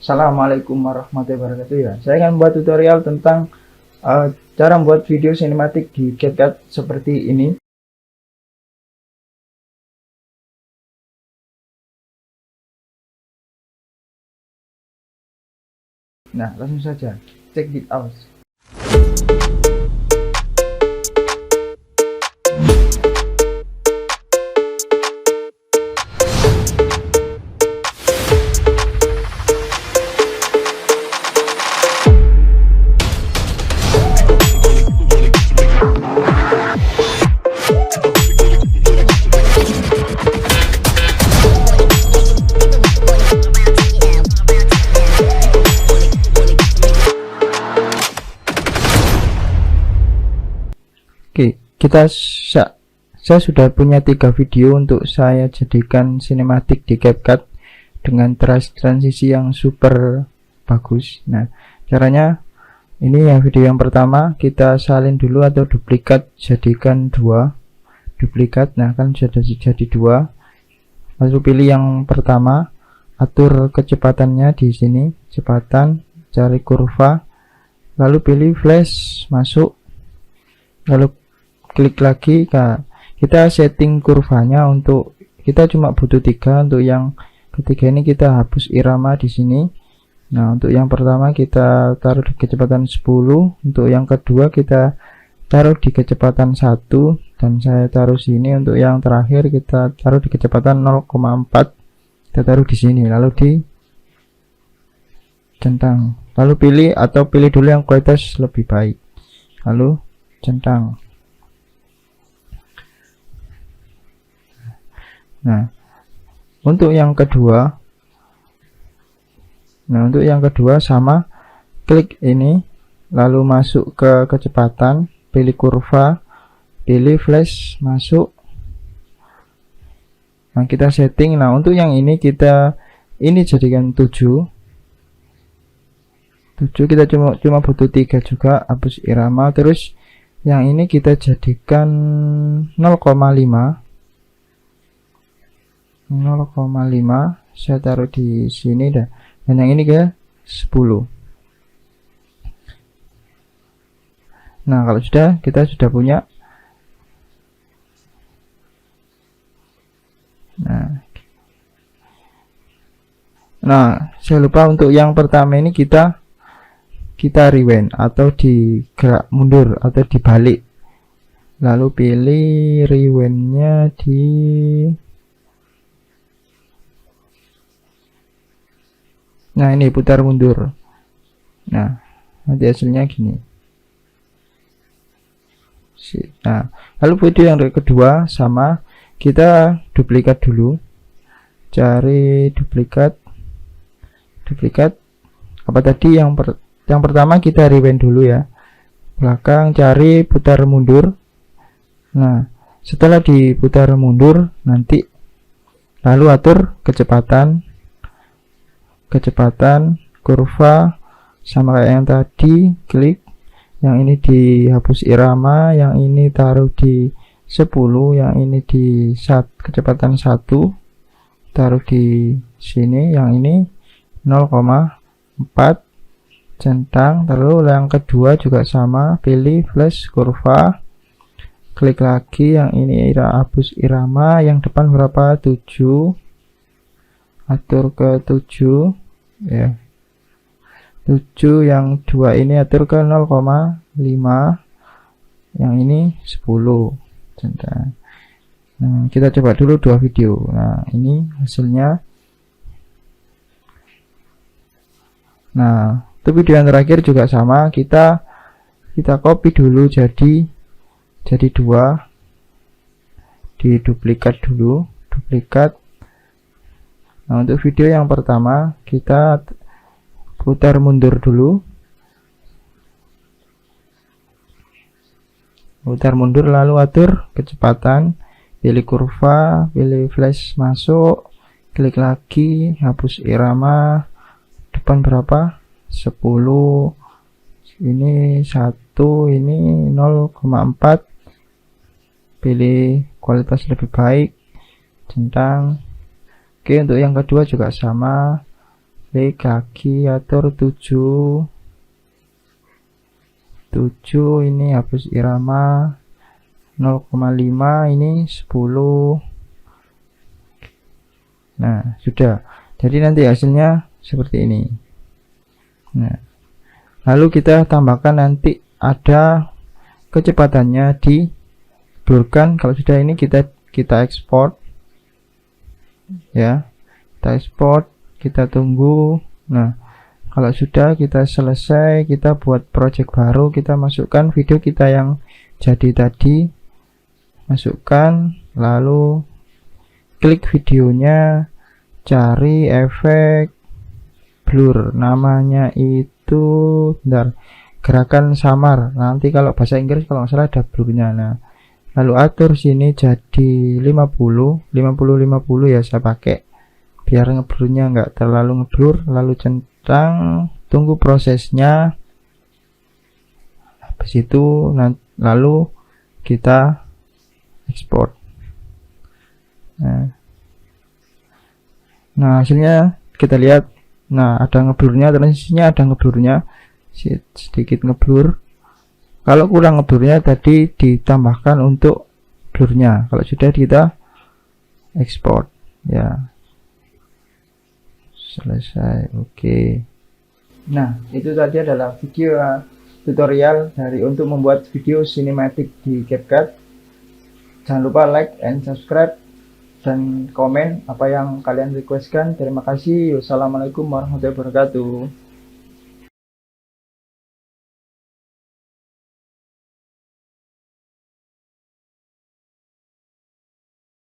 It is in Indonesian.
Assalamualaikum warahmatullahi wabarakatuh ya. Saya akan membuat tutorial tentang cara membuat video sinematik di CapCut seperti ini. Nah, langsung saja check it out. Oke, saya sudah punya 3 video untuk saya jadikan sinematik di CapCut dengan transisi yang super bagus. Nah, caranya ini ya, video yang pertama kita salin dulu atau duplikat, jadikan 2 duplikat. Nah, kan sudah jadi 2. Lalu pilih yang pertama, atur kecepatannya di sini, kecepatan, cari kurva, lalu pilih flash, masuk, lalu klik lagi. Kita setting kurvanya untuk kita cuma butuh 3. Untuk yang ketiga ini kita hapus irama di sini. Nah, untuk yang pertama kita taruh di kecepatan 10, untuk yang kedua kita taruh di kecepatan 1, dan saya taruh sini. Untuk yang terakhir kita taruh di kecepatan 0,4, kita taruh di sini, lalu di centang, lalu pilih dulu yang kualitas lebih baik, lalu centang. Nah, untuk yang kedua sama, klik ini, lalu masuk ke kecepatan, pilih kurva, pilih flash, masuk. Nah, kita setting. Nah, untuk yang ini jadikan 7. Kita cuma butuh 3 juga, hapus irama. Terus yang ini kita jadikan 0,5. Saya taruh di sini dah, dan yang ini ke 10. Nah, kalau kita sudah punya. Nah, saya lupa untuk yang pertama ini kita rewind atau digerak mundur atau dibalik, lalu pilih rewindnya di ini putar mundur. Nah, nanti hasilnya gini. Nah, lalu video yang kedua sama, kita duplikat dulu, cari duplikat apa tadi, yang pertama kita rewind dulu ya, belakang, cari putar mundur. Nah, setelah diputar mundur nanti lalu atur kecepatan, kurva sama kayak yang tadi, klik. Yang ini dihapus irama, yang ini taruh di 10, yang ini di kecepatan 1, taruh di sini, yang ini 0,4, centang. Terus yang kedua juga sama, pilih flash, kurva, klik lagi. Yang ini hapus irama, yang depan berapa, 7, atur ke 7 ya, 7. Yang 2 ini atur ke 0,5, yang ini 10, centang. Nah, kita coba dulu 2 video. Nah, ini hasilnya. Nah, itu video yang terakhir juga sama, kita copy dulu jadi 2, diduplikat dulu, duplikat. Nah, untuk video yang pertama kita putar mundur dulu, lalu atur kecepatan, pilih kurva, pilih flash, masuk, klik lagi, hapus irama, depan berapa, 10, ini 1, ini 0,4, pilih kualitas lebih baik, centang. Oke, untuk yang kedua juga sama, klik kaki, atur 7 ini hapus irama, 0,5 ini 10. Nah, sudah. Jadi nanti hasilnya seperti ini. Nah, lalu kita tambahkan nanti ada kecepatannya di blurkan. Kalau sudah ini kita ekspor ya, kita ekspor, kita tunggu. Nah, kalau sudah kita selesai, kita buat project baru, kita masukkan video kita yang jadi tadi, masukkan, lalu klik videonya, cari efek blur, namanya itu bentar, gerakan samar. Nanti kalau bahasa Inggris kalau nggak salah ada blurnya. Nah, lalu atur sini jadi 50 ya, saya pakai biar ngeblurnya nggak terlalu ngeblur. Lalu centang, tunggu prosesnya. Habis itu lalu kita ekspor. Nah, hasilnya kita lihat. Nah, ada ngeblurnya, transisinya ada ngeblurnya, sedikit ngeblur. Kalau kurang ngeblurnya tadi ditambahkan untuk blurnya. Kalau sudah kita ekspor ya, selesai. Oke. Nah, itu tadi adalah video tutorial untuk membuat video sinematik di CapCut. Jangan lupa like and subscribe dan komen apa yang kalian requestkan. Terima kasih. Wassalamualaikum warahmatullahi wabarakatuh.